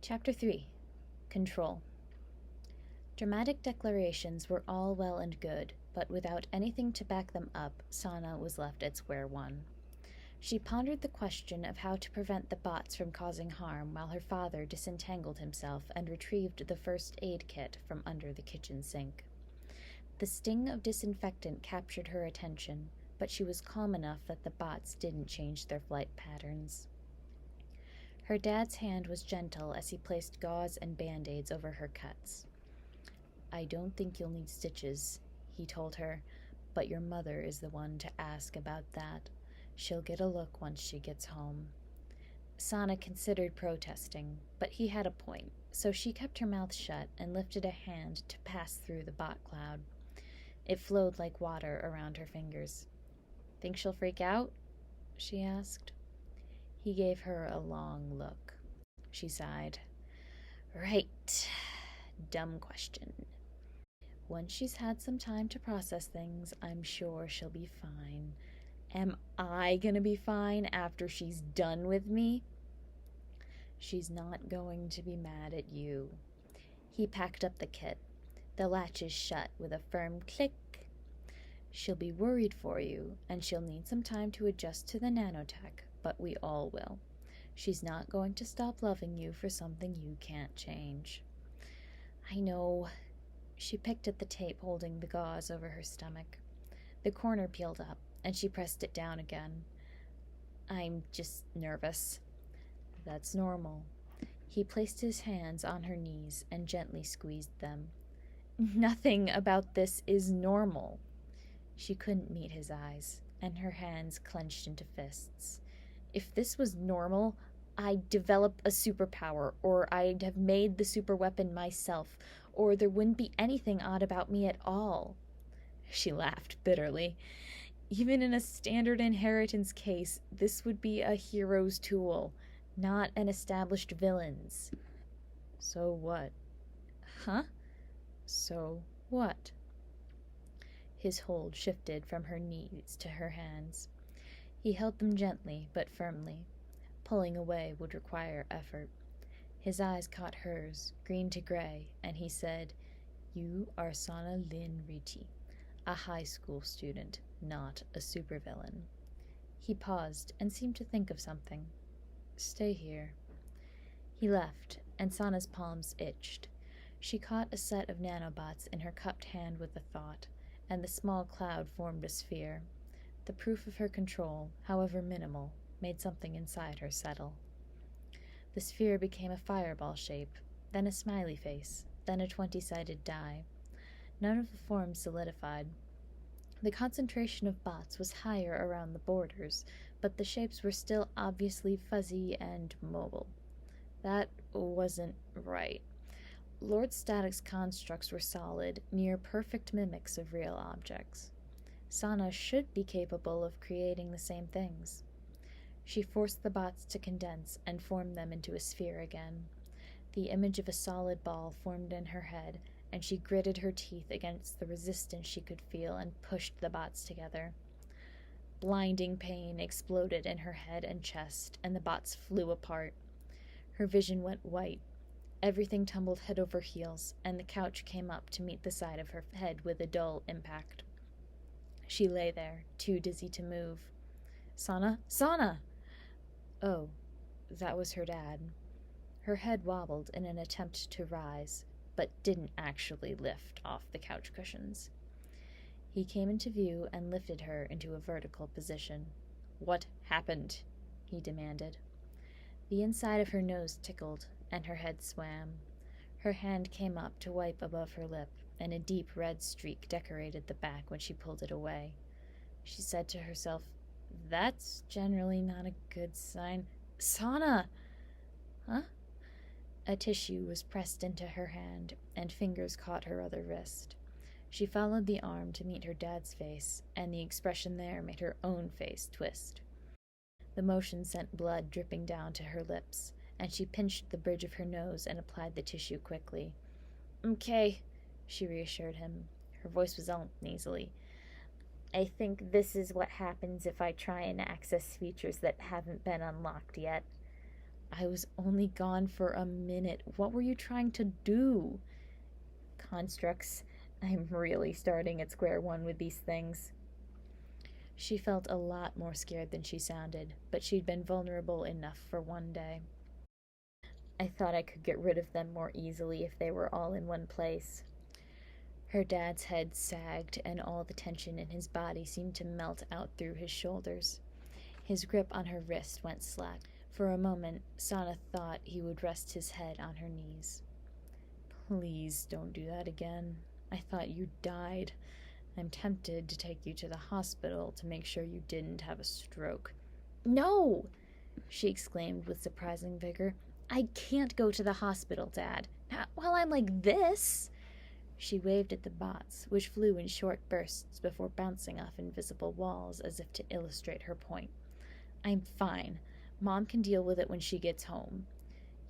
Chapter 3. Control. Dramatic declarations were all well and good, but without anything to back them up, Sana was left at square one. She pondered the question of how to prevent the bots from causing harm while her father disentangled himself and retrieved the first aid kit from under the kitchen sink. The sting of disinfectant captured her attention, but she was calm enough that the bots didn't change their flight patterns. Her dad's hand was gentle as he placed gauze and band-aids over her cuts. "I don't think you'll need stitches," he told her, "but your mother is the one to ask about that. She'll get a look once she gets home." Sana considered protesting, but he had a point, so she kept her mouth shut and lifted a hand to pass through the bot cloud. It flowed like water around her fingers. "Think she'll freak out?" she asked. He gave her a long look. She sighed. "Right. Dumb question. Once she's had some time to process things, I'm sure she'll be fine. Am I gonna be fine after she's done with me?" "She's not going to be mad at you." He packed up the kit. The latches shut with a firm click. "She'll be worried for you, and she'll need some time to adjust to the nanotech, but we all will. She's not going to stop loving you for something you can't change." "I know." She picked at the tape holding the gauze over her stomach. The corner peeled up, and she pressed it down again. "I'm just nervous." "That's normal." He placed his hands on her knees and gently squeezed them. "Nothing about this is normal." She couldn't meet his eyes, and her hands clenched into fists. "If this was normal, I'd develop a superpower, or I'd have made the superweapon myself, or there wouldn't be anything odd about me at all." She laughed bitterly. "Even in a standard inheritance case, this would be a hero's tool, not an established villain's." "So what?" "Huh? So what?" His hold shifted from her knees to her hands. He held them gently but firmly. Pulling away would require effort. His eyes caught hers, green to gray, and he said, "You are Sana Lin Ricci, a high school student, not a supervillain." He paused and seemed to think of something. "Stay here." He left, and Sana's palms itched. She caught a set of nanobots in her cupped hand with a thought, and the small cloud formed a sphere. The proof of her control, however minimal, made something inside her settle. The sphere became a fireball shape, then a smiley face, then a 20-sided die. None of the forms solidified. The concentration of bots was higher around the borders, but the shapes were still obviously fuzzy and mobile. That wasn't right. Lord Static's constructs were solid, near-perfect mimics of real objects. Sana should be capable of creating the same things. She forced the bots to condense and form them into a sphere again. The image of a solid ball formed in her head, and she gritted her teeth against the resistance she could feel and pushed the bots together. Blinding pain exploded in her head and chest, and the bots flew apart. Her vision went white. Everything tumbled head over heels, and the couch came up to meet the side of her head with a dull impact. She lay there, too dizzy to move. "Sana? Sana!" Oh, that was her dad. Her head wobbled in an attempt to rise, but didn't actually lift off the couch cushions. He came into view and lifted her into a vertical position. "What happened?" he demanded. The inside of her nose tickled, and her head swam. Her hand came up to wipe above her lip, and a deep red streak decorated the back when she pulled it away. She said to herself, "That's generally not a good sign." "Sana!" "Huh?" A tissue was pressed into her hand, and fingers caught her other wrist. She followed the arm to meet her dad's face, and the expression there made her own face twist. The motion sent blood dripping down to her lips, and she pinched the bridge of her nose and applied the tissue quickly. "Okay," she reassured him. Her voice was all nasally. "I think this is what happens if I try and access features that haven't been unlocked yet." I was only gone for a minute. What were you trying to do? Constructs. I'm really starting at square one with these things. She felt a lot more scared than she sounded, but she'd been vulnerable enough for one day. I thought I could get rid of them more easily if they were all in one place. Her dad's head sagged, and all the tension in his body seemed to melt out through his shoulders. His grip on her wrist went slack. For a moment, Sana thought he would rest his head on her knees. Please don't do that again. I thought you died. I'm tempted to take you to the hospital to make sure you didn't have a stroke. No! She exclaimed with surprising vigor. I can't go to the hospital, Dad. Not while I'm like this. She waved at the bots, which flew in short bursts before bouncing off invisible walls as if to illustrate her point. I'm fine. Mom can deal with it when she gets home.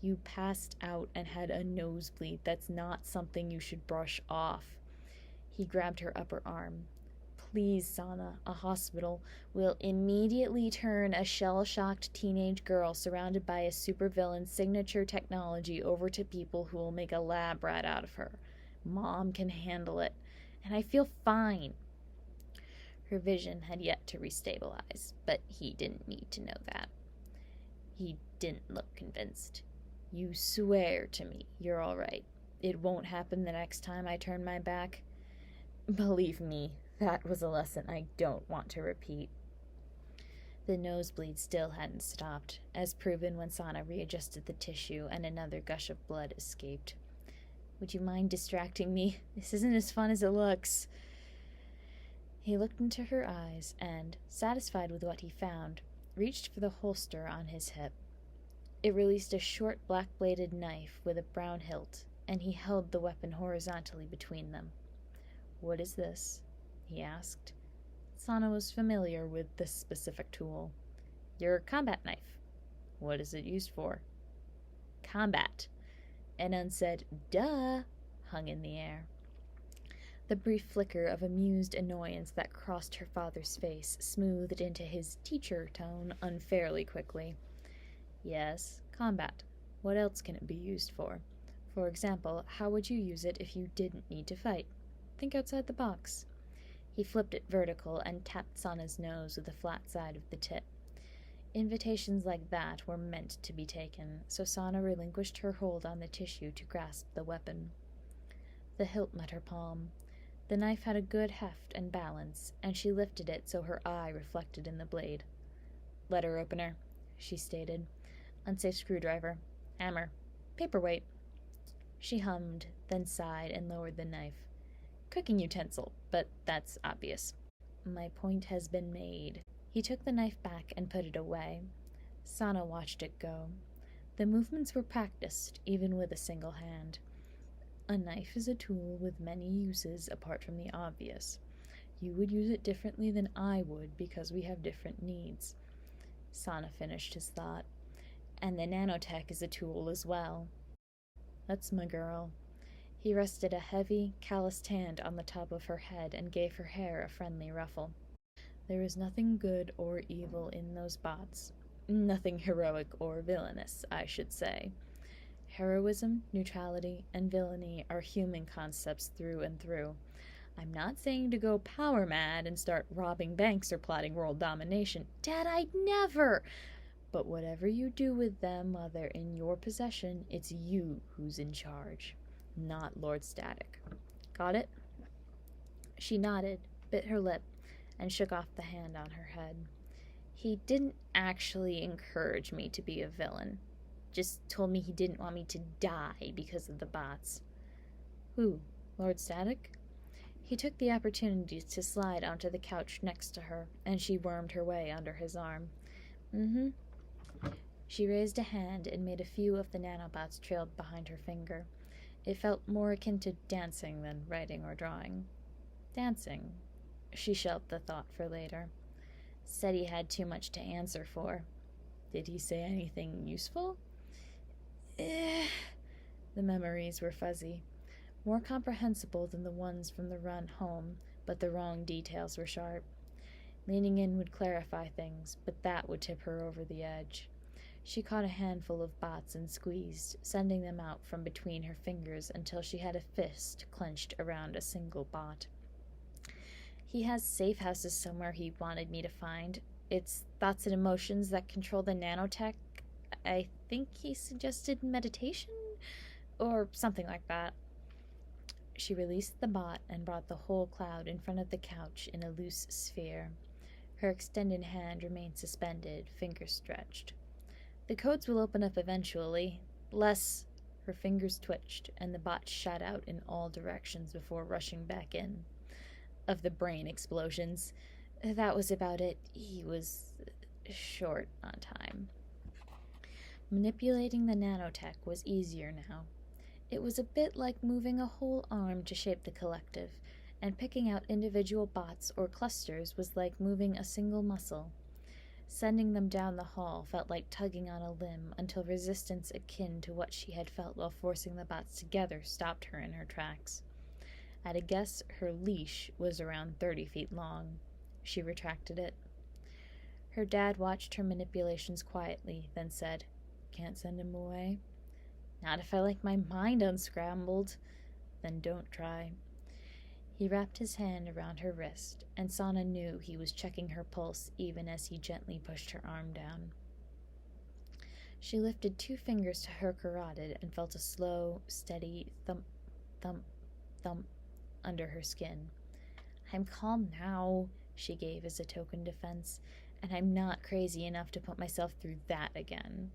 You passed out and had a nosebleed. That's not something you should brush off. He grabbed her upper arm. Please, Sana, a hospital will immediately turn a shell-shocked teenage girl surrounded by a supervillain's signature technology over to people who will make a lab rat out of her. Mom can handle it, and I feel fine. Her vision had yet to restabilize, but he didn't need to know that. He didn't look convinced. You swear to me you're all right. It won't happen the next time I turn my back? Believe me, that was a lesson I don't want to repeat. The nosebleed still hadn't stopped, as proven when Sana readjusted the tissue and another gush of blood escaped. Would you mind distracting me? This isn't as fun as it looks. He looked into her eyes and, satisfied with what he found, reached for the holster on his hip. It released a short black-bladed knife with a brown hilt, and he held the weapon horizontally between them. What is this? He asked. Sana was familiar with this specific tool. Your combat knife. What is it used for? Combat. An unsaid, duh, hung in the air. The brief flicker of amused annoyance that crossed her father's face smoothed into his teacher tone unfairly quickly. Yes, combat. What else can it be used for? For example, how would you use it if you didn't need to fight? Think outside the box. He flipped it vertical and tapped Sana's nose with the flat side of the tip. Invitations like that were meant to be taken, so Sana relinquished her hold on the tissue to grasp the weapon. The hilt met her palm. The knife had a good heft and balance, and she lifted it so her eye reflected in the blade. Letter opener, she stated. Unsafe screwdriver. Hammer. Paperweight. She hummed, then sighed and lowered the knife. Cooking utensil, but that's obvious. My point has been made. He took the knife back and put it away. Sana watched it go. The movements were practiced, even with a single hand. A knife is a tool with many uses apart from the obvious. You would use it differently than I would because we have different needs. Sana finished his thought. And the nanotech is a tool as well. That's my girl. He rested a heavy, calloused hand on the top of her head and gave her hair a friendly ruffle. There is nothing good or evil in those bots. Nothing heroic or villainous, I should say. Heroism, neutrality, and villainy are human concepts through and through. I'm not saying to go power mad and start robbing banks or plotting world domination. Dad, I'd never! But whatever you do with them while they're in your possession, it's you who's in charge, not Lord Static. Got it? She nodded, bit her lip, and shook off the hand on her head. He didn't actually encourage me to be a villain. Just told me he didn't want me to die because of the bots. Who? Lord Static? He took the opportunity to slide onto the couch next to her, and she wormed her way under his arm. Mm-hmm. She raised a hand and made a few of the nanobots trailed behind her finger. It felt more akin to dancing than writing or drawing. Dancing. She shelved the thought for later. Said he had too much to answer for. Did he say anything useful? The memories were fuzzy. More comprehensible than the ones from the run home, but the wrong details were sharp. Leaning in would clarify things, but that would tip her over the edge. She caught a handful of bots and squeezed, sending them out from between her fingers until she had a fist clenched around a single bot. He has safe houses somewhere he wanted me to find. It's thoughts and emotions that control the nanotech. I think he suggested meditation? Or something like that. She released the bot and brought the whole cloud in front of the couch in a loose sphere. Her extended hand remained suspended, fingers stretched. The codes will open up eventually. Less. Her fingers twitched, and the bot shot out in all directions before rushing back in. Of the brain explosions. That was about it. He was short on time. Manipulating the nanotech was easier now. It was a bit like moving a whole arm to shape the collective, and picking out individual bots or clusters was like moving a single muscle. Sending them down the hall felt like tugging on a limb until resistance akin to what she had felt while forcing the bots together stopped her in her tracks. At a guess, her leash was around 30 feet long. She retracted it. Her dad watched her manipulations quietly, then said, "Can't send him away?" "Not if I like my mind unscrambled." "Then don't try." He wrapped his hand around her wrist, and Sana knew he was checking her pulse even as he gently pushed her arm down. She lifted 2 fingers to her carotid and felt a slow, steady thump, thump, thump under her skin. "I'm calm now," she gave as a token defense, "and I'm not crazy enough to put myself through that again."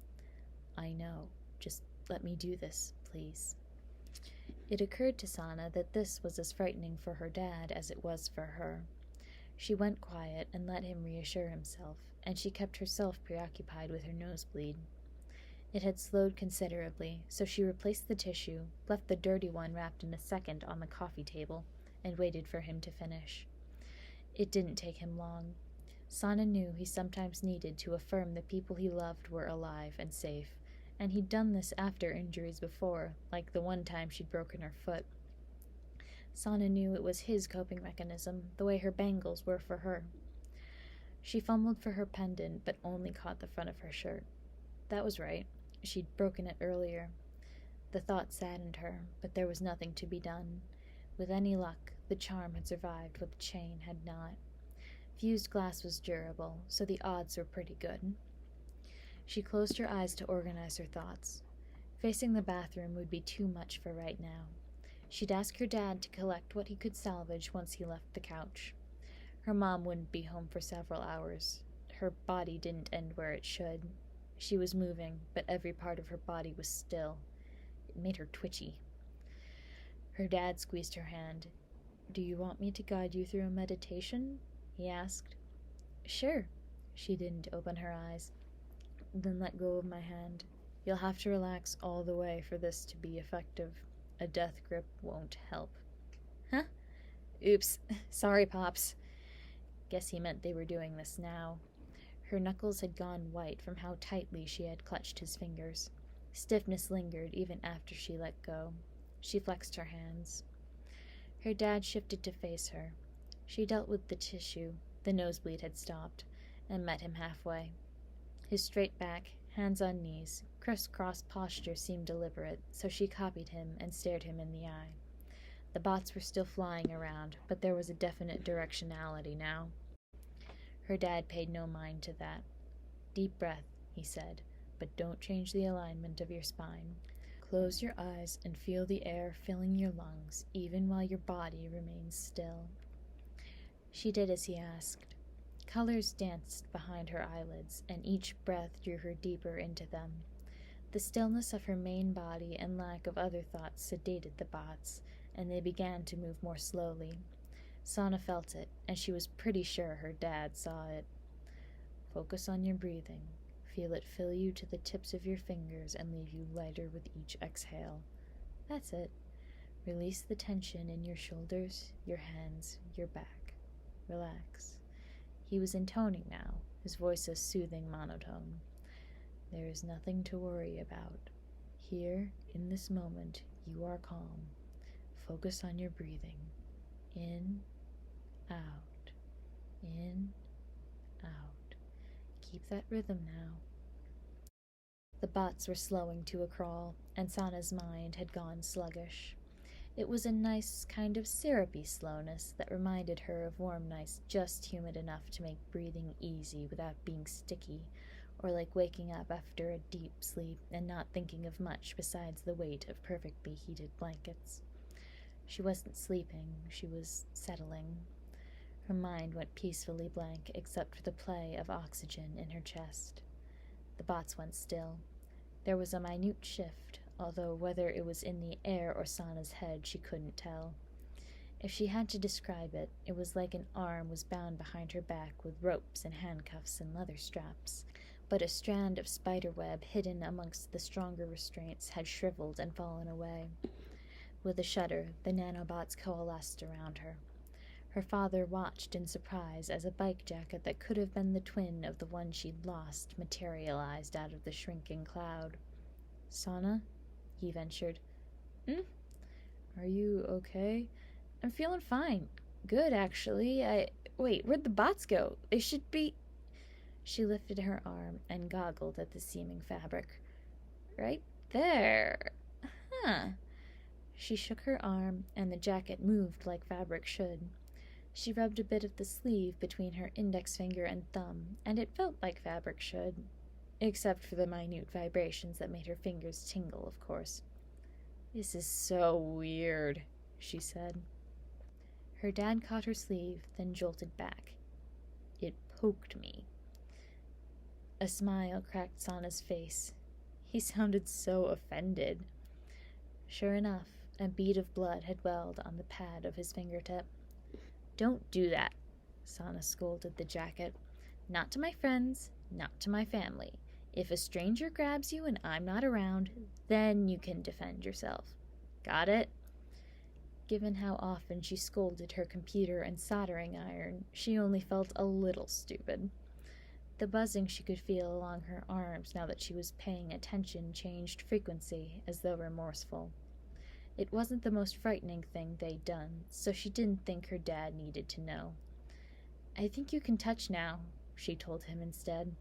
"I know. Just let me do this, please." It occurred to Sana that this was as frightening for her dad as it was for her. She went quiet and let him reassure himself, and she kept herself preoccupied with her nosebleed. It had slowed considerably, so she replaced the tissue, left the dirty one wrapped in a second on the coffee table, and waited for him to finish. It didn't take him long. Sana knew he sometimes needed to affirm the people he loved were alive and safe, and he'd done this after injuries before, like the one time she'd broken her foot. Sana knew it was his coping mechanism, the way her bangles were for her. She fumbled for her pendant, but only caught the front of her shirt. That was right. She'd broken it earlier. The thought saddened her, but there was nothing to be done. With any luck, the charm had survived what the chain had not. Fused glass was durable, so the odds were pretty good. She closed her eyes to organize her thoughts. Facing the bathroom would be too much for right now. She'd ask her dad to collect what he could salvage once he left the couch. Her mom wouldn't be home for several hours. Her body didn't end where it should. She was moving, but every part of her body was still. It made her twitchy. Her dad squeezed her hand. "Do you want me to guide you through a meditation?" he asked. "Sure." She didn't open her eyes. "Then let go of my hand. You'll have to relax all the way for this to be effective. A death grip won't help." "Huh? Oops. Sorry, Pops." Guess he meant they were doing this now. Her knuckles had gone white from how tightly she had clutched his fingers. Stiffness lingered even after she let go. She flexed her hands. Her dad shifted to face her. She dealt with the tissue, the nosebleed had stopped, and met him halfway. His straight back, hands on knees, criss-cross posture seemed deliberate, so she copied him and stared him in the eye. The bots were still flying around, but there was a definite directionality now. Her dad paid no mind to that. "Deep breath," he said, "but don't change the alignment of your spine. Close your eyes and feel the air filling your lungs, even while your body remains still." She did as he asked. Colors danced behind her eyelids, and each breath drew her deeper into them. The stillness of her main body and lack of other thoughts sedated the bots, and they began to move more slowly. Sana felt it, and she was pretty sure her dad saw it. "Focus on your breathing. Feel it fill you to the tips of your fingers and leave you lighter with each exhale. That's it. Release the tension in your shoulders, your hands, your back. Relax." He was intoning now, his voice a soothing monotone. "There is nothing to worry about. Here, in this moment, you are calm. Focus on your breathing. In, out, in, out. Keep that rhythm now." The bots were slowing to a crawl, and Sana's mind had gone sluggish. It was a nice kind of syrupy slowness that reminded her of warm nights just humid enough to make breathing easy without being sticky, or like waking up after a deep sleep and not thinking of much besides the weight of perfectly heated blankets. She wasn't sleeping, she was settling. Her mind went peacefully blank except for the play of oxygen in her chest. The bots went still. There was a minute shift, although whether it was in the air or Sana's head she couldn't tell. If she had to describe it, it was like an arm was bound behind her back with ropes and handcuffs and leather straps, but a strand of spiderweb hidden amongst the stronger restraints had shriveled and fallen away. With a shudder, the nanobots coalesced around her. Her father watched in surprise as a bike jacket that could have been the twin of the one she'd lost materialized out of the shrinking cloud. "Sana?" he ventured. Are you okay?" "I'm feeling fine. Good, actually. Wait, where'd the bots go? They should be—" She lifted her arm and goggled at the seeming fabric. "Right there. Huh." She shook her arm, and the jacket moved like fabric should. She rubbed a bit of the sleeve between her index finger and thumb, and it felt like fabric should, except for the minute vibrations that made her fingers tingle, of course. "This is so weird," she said. Her dad caught her sleeve, then jolted back. "It poked me." A smile cracked Sana's face. He sounded so offended. Sure enough, a bead of blood had welled on the pad of his fingertip. "Don't do that," Sana scolded the jacket. "Not to my friends, not to my family. If a stranger grabs you and I'm not around, then you can defend yourself. Got it?" Given how often she scolded her computer and soldering iron, she only felt a little stupid. The buzzing she could feel along her arms now that she was paying attention changed frequency, as though remorseful. It wasn't the most frightening thing they'd done, so she didn't think her dad needed to know. "I think you can touch now," she told him instead.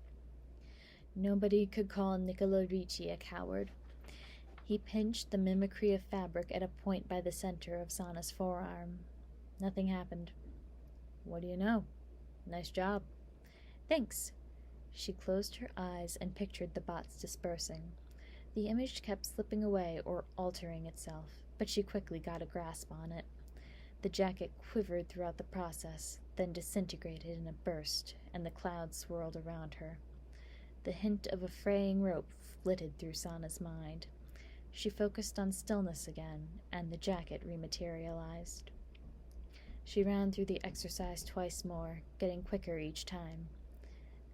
Nobody could call Niccolo Ricci a coward. He pinched the mimicry of fabric at a point by the center of Sana's forearm. Nothing happened. "What do you know? Nice job." "Thanks." She closed her eyes and pictured the bots dispersing. The image kept slipping away or altering itself, but she quickly got a grasp on it. The jacket quivered throughout the process, then disintegrated in a burst, and the clouds swirled around her. The hint of a fraying rope flitted through Sana's mind. She focused on stillness again, and the jacket rematerialized. She ran through the exercise twice more, getting quicker each time.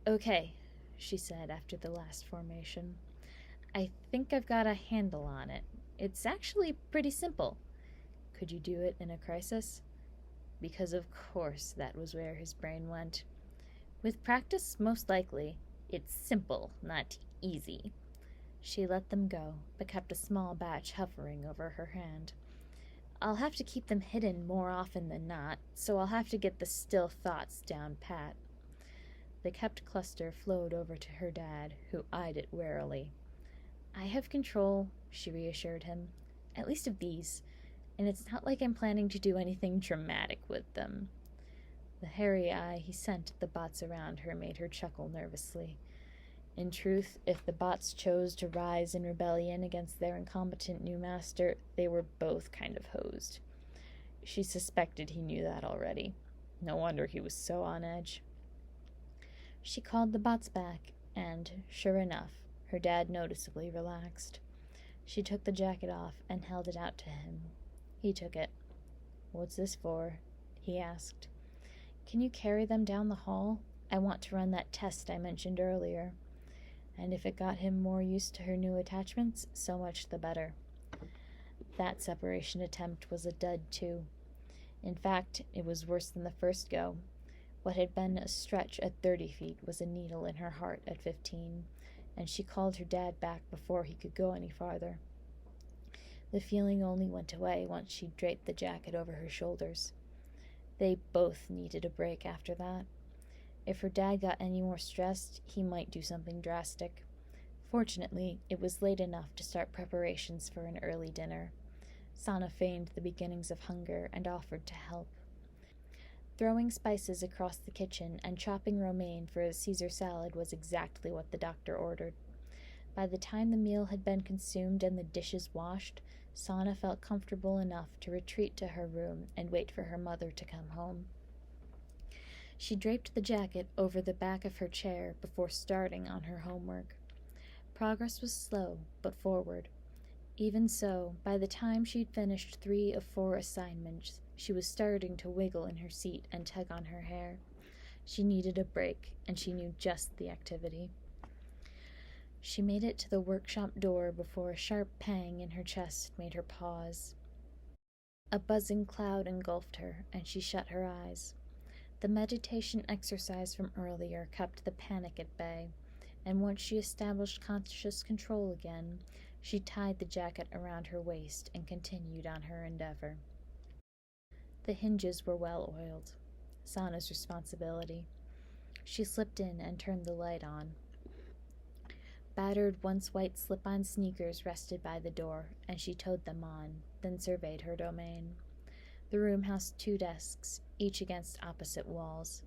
"Okay," she said after the last formation. "I think I've got a handle on it. It's actually pretty simple." Could you do it in a crisis? Because of course that was where his brain went. With practice, most likely. It's simple, not easy. She let them go, but kept a small batch hovering over her hand. "I'll have to keep them hidden more often than not, so I'll have to get the still thoughts down pat." The kept cluster flowed over to her dad, who eyed it warily. "I have control," she reassured him, "at least of these, and it's not like I'm planning to do anything dramatic with them." The hairy eye he sent at the bots around her made her chuckle nervously. In truth, if the bots chose to rise in rebellion against their incompetent new master, they were both kind of hosed. She suspected he knew that already. No wonder he was so on edge. She called the bots back, and, sure enough, her dad noticeably relaxed. She took the jacket off and held it out to him. He took it. "What's this for?" he asked. "Can you carry them down the hall? I want to run that test I mentioned earlier." And if it got him more used to her new attachments, so much the better. That separation attempt was a dud, too. In fact, it was worse than the first go. What had been a stretch at 30 feet was a needle in her heart at 15, and she called her dad back before he could go any farther. The feeling only went away once she draped the jacket over her shoulders. They both needed a break after that. If her dad got any more stressed, he might do something drastic. Fortunately, it was late enough to start preparations for an early dinner. Sana feigned the beginnings of hunger and offered to help. Throwing spices across the kitchen and chopping romaine for a Caesar salad was exactly what the doctor ordered. By the time the meal had been consumed and the dishes washed, Sana felt comfortable enough to retreat to her room and wait for her mother to come home. She draped the jacket over the back of her chair before starting on her homework. Progress was slow, but forward. Even so, by the time she'd finished 3 of 4 assignments, she was starting to wiggle in her seat and tug on her hair. She needed a break, and she knew just the activity. She made it to the workshop door before a sharp pang in her chest made her pause. A buzzing cloud engulfed her, and she shut her eyes. The meditation exercise from earlier kept the panic at bay, and once she established conscious control again, she tied the jacket around her waist and continued on her endeavor. The hinges were well oiled. Sana's responsibility. She slipped in and turned the light on. Battered, once white slip-on sneakers rested by the door, and she toed them on, then surveyed her domain. The room housed 2 desks, each against opposite walls.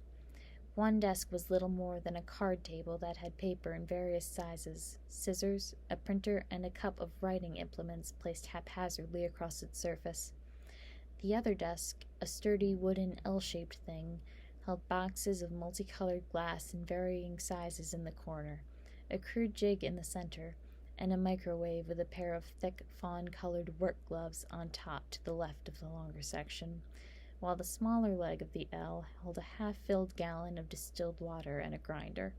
One desk was little more than a card table that had paper in various sizes, scissors, a printer, and a cup of writing implements placed haphazardly across its surface. The other desk, a sturdy wooden L-shaped thing, held boxes of multicolored glass in varying sizes in the corner, a crude jig in the center, and a microwave with a pair of thick fawn-colored work gloves on top to the left of the longer section, while the smaller leg of the L held a half-filled gallon of distilled water and a grinder.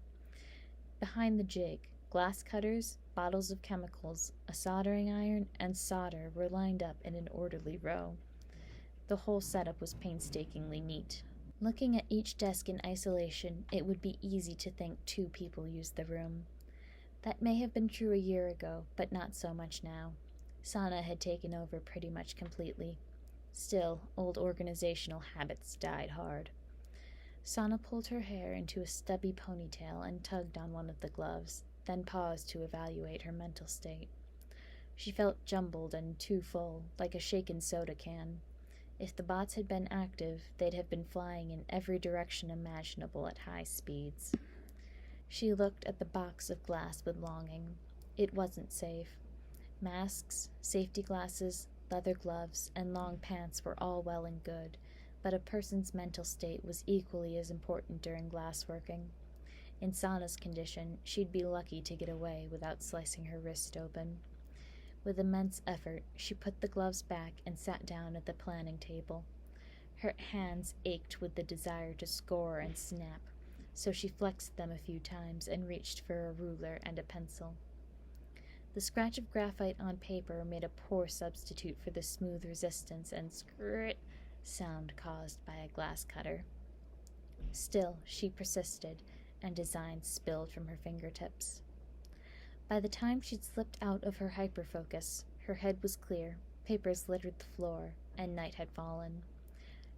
Behind the jig, glass cutters, bottles of chemicals, a soldering iron, and solder were lined up in an orderly row. The whole setup was painstakingly neat. Looking at each desk in isolation, it would be easy to think 2 people used the room. That may have been true a year ago, but not so much now. Sana had taken over pretty much completely. Still, old organizational habits died hard. Sana pulled her hair into a stubby ponytail and tugged on one of the gloves, then paused to evaluate her mental state. She felt jumbled and too full, like a shaken soda can. If the bots had been active, they'd have been flying in every direction imaginable at high speeds. She looked at the box of glass with longing. It wasn't safe. Masks, safety glasses, leather gloves, and long pants were all well and good, but a person's mental state was equally as important during glassworking. In Sana's condition, she'd be lucky to get away without slicing her wrist open. With immense effort, she put the gloves back and sat down at the planning table. Her hands ached with the desire to score and snap, so she flexed them a few times and reached for a ruler and a pencil. The scratch of graphite on paper made a poor substitute for the smooth resistance and scrit sound caused by a glass cutter. Still, she persisted, and designs spilled from her fingertips. By the time she'd slipped out of her hyperfocus, her head was clear, papers littered the floor, and night had fallen.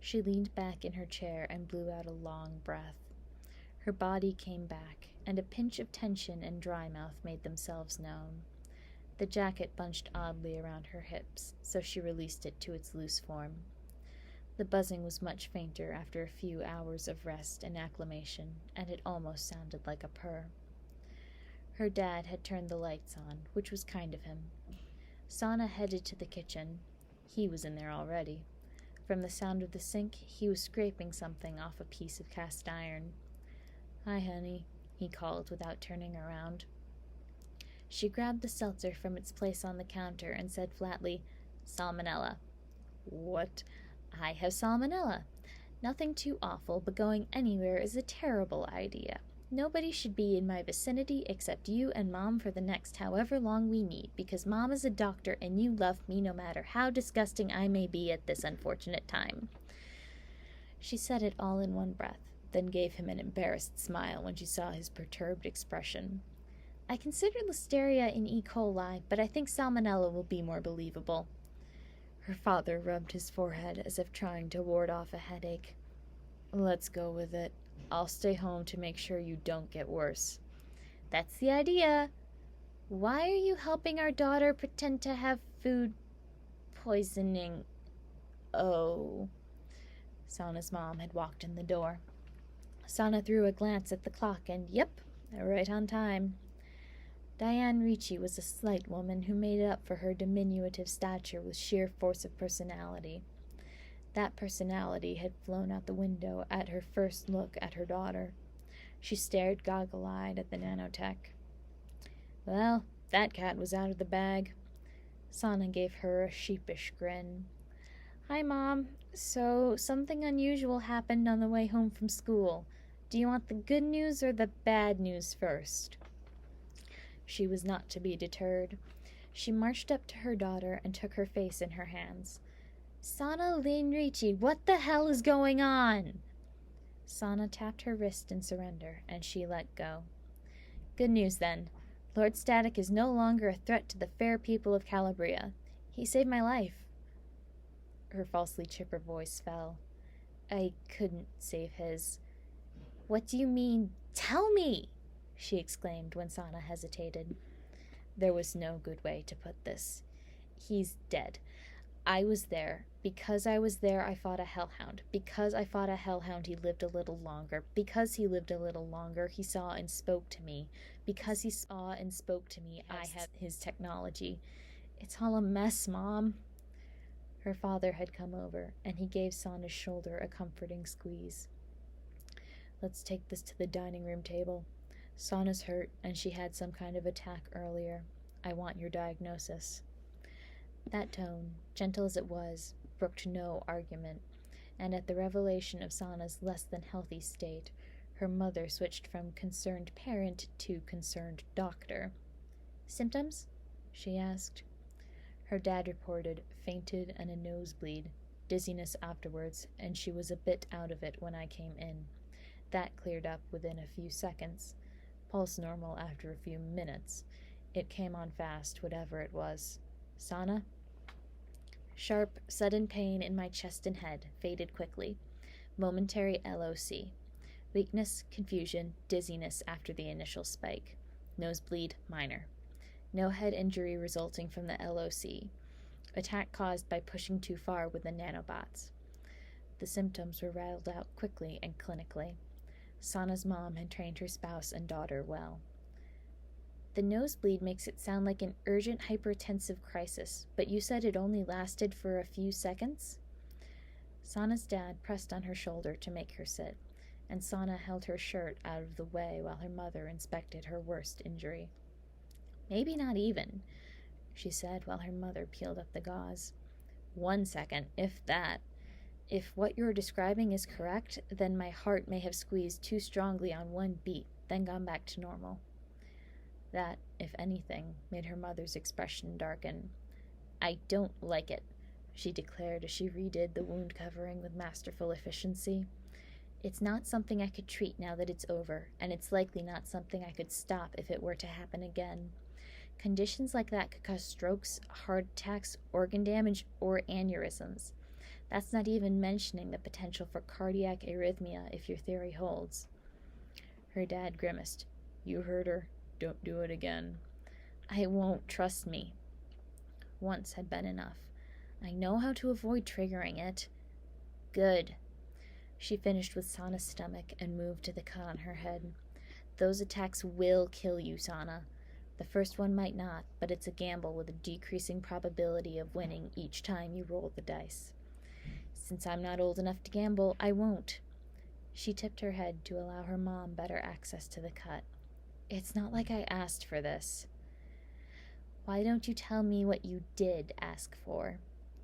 She leaned back in her chair and blew out a long breath. Her body came back, and a pinch of tension and dry mouth made themselves known. The jacket bunched oddly around her hips, so she released it to its loose form. The buzzing was much fainter after a few hours of rest and acclimation, and it almost sounded like a purr. Her dad had turned the lights on, which was kind of him. Sana headed to the kitchen. He was in there already. From the sound of the sink, he was scraping something off a piece of cast iron. "Hi, honey," he called without turning around. She grabbed the seltzer from its place on the counter and said flatly, "Salmonella." "What?" "I have salmonella. Nothing too awful, but going anywhere is a terrible idea. Nobody should be in my vicinity except you and Mom for the next however long we need, because Mom is a doctor and you love me no matter how disgusting I may be at this unfortunate time." She said it all in one breath, then gave him an embarrassed smile when she saw his perturbed expression. "I consider Listeria in E. coli, but I think salmonella will be more believable." Her father rubbed his forehead as if trying to ward off a headache. "Let's go with it. I'll stay home to make sure you don't get worse." "That's the idea." Why are you helping our daughter pretend to have food poisoning? Oh. Sana's mom had walked in the door. Sana threw a glance at the clock and, yep, right on time. Diane Ricci was a slight woman who made up for her diminutive stature with sheer force of personality. That personality had flown out the window at her first look at her daughter. She stared goggle-eyed at the nanotech. Well, that cat was out of the bag. Sana gave her a sheepish grin. Hi, Mom. So, something unusual happened on the way home from school. Do you want the good news or the bad news first? She was not to be deterred. She marched up to her daughter and took her face in her hands. Sana Lynn Ricci, what the hell is going on? Sana tapped her wrist in surrender, and she let go. Good news, then. Lord Static is no longer a threat to the fair people of Calabria. He saved my life. Her falsely chipper voice fell. I couldn't save his. What do you mean? Tell me! She exclaimed when Sana hesitated. There was no good way to put this. He's dead. I was there. Because I was there, I fought a hellhound. Because I fought a hellhound, he lived a little longer. Because he lived a little longer, he saw and spoke to me. Because he saw and spoke to me, I had his technology. It's all a mess, Mom. Her father had come over, and he gave Sana's shoulder a comforting squeeze. Let's take this to the dining room table. Sana's hurt, and she had some kind of attack earlier. I want your diagnosis. That tone, gentle as it was, brooked no argument, and at the revelation of Sana's less than healthy state, her mother switched from concerned parent to concerned doctor. Symptoms? She asked. Her dad reported fainted and a nosebleed, dizziness afterwards, and she was a bit out of it when I came in. That cleared up within a few seconds. Pulse normal after a few minutes. It came on fast, whatever it was. Sana? Sharp, sudden pain in my chest and head faded quickly. Momentary LOC. Weakness, confusion, dizziness after the initial spike. Nosebleed, minor. No head injury resulting from the LOC. Attack caused by pushing too far with the nanobots. The symptoms were rattled out quickly and clinically. Sana's mom had trained her spouse and daughter well. The nosebleed makes it sound like an urgent hypertensive crisis, but you said it only lasted for a few seconds? Sana's dad pressed on her shoulder to make her sit, and Sana held her shirt out of the way while her mother inspected her worst injury. Maybe not even, she said while her mother peeled up the gauze. 1 second, if that. If what you're describing is correct, then my heart may have squeezed too strongly on one beat, then gone back to normal. That, if anything, made her mother's expression darken. I don't like it, she declared as she redid the wound covering with masterful efficiency. It's not something I could treat now that it's over, and it's likely not something I could stop if it were to happen again. Conditions like that could cause strokes, heart attacks, organ damage, or aneurysms. That's not even mentioning the potential for cardiac arrhythmia if your theory holds. Her dad grimaced. You heard her. Don't do it again. I won't, trust me. Once had been enough. I know how to avoid triggering it. Good. She finished with Sana's stomach and moved to the cut on her head. Those attacks will kill you, Sana. The first one might not, but it's a gamble with a decreasing probability of winning each time you roll the dice. Since I'm not old enough to gamble, I won't. She tipped her head to allow her mom better access to the cut. It's not like I asked for this. Why don't you tell me what you did ask for?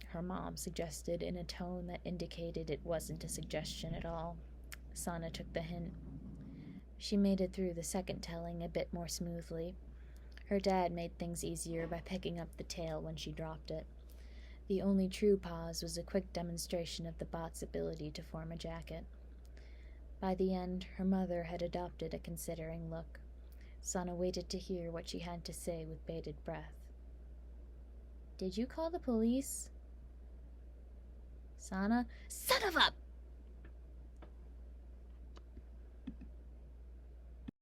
Her mom suggested in a tone that indicated it wasn't a suggestion at all. Sana took the hint. She made it through the second telling a bit more smoothly. Her dad made things easier by picking up the tail when she dropped it. The only true pause was a quick demonstration of the bot's ability to form a jacket. By the end, her mother had adopted a considering look. Sana waited to hear what she had to say with bated breath. Did you call the police? Sana, son of a...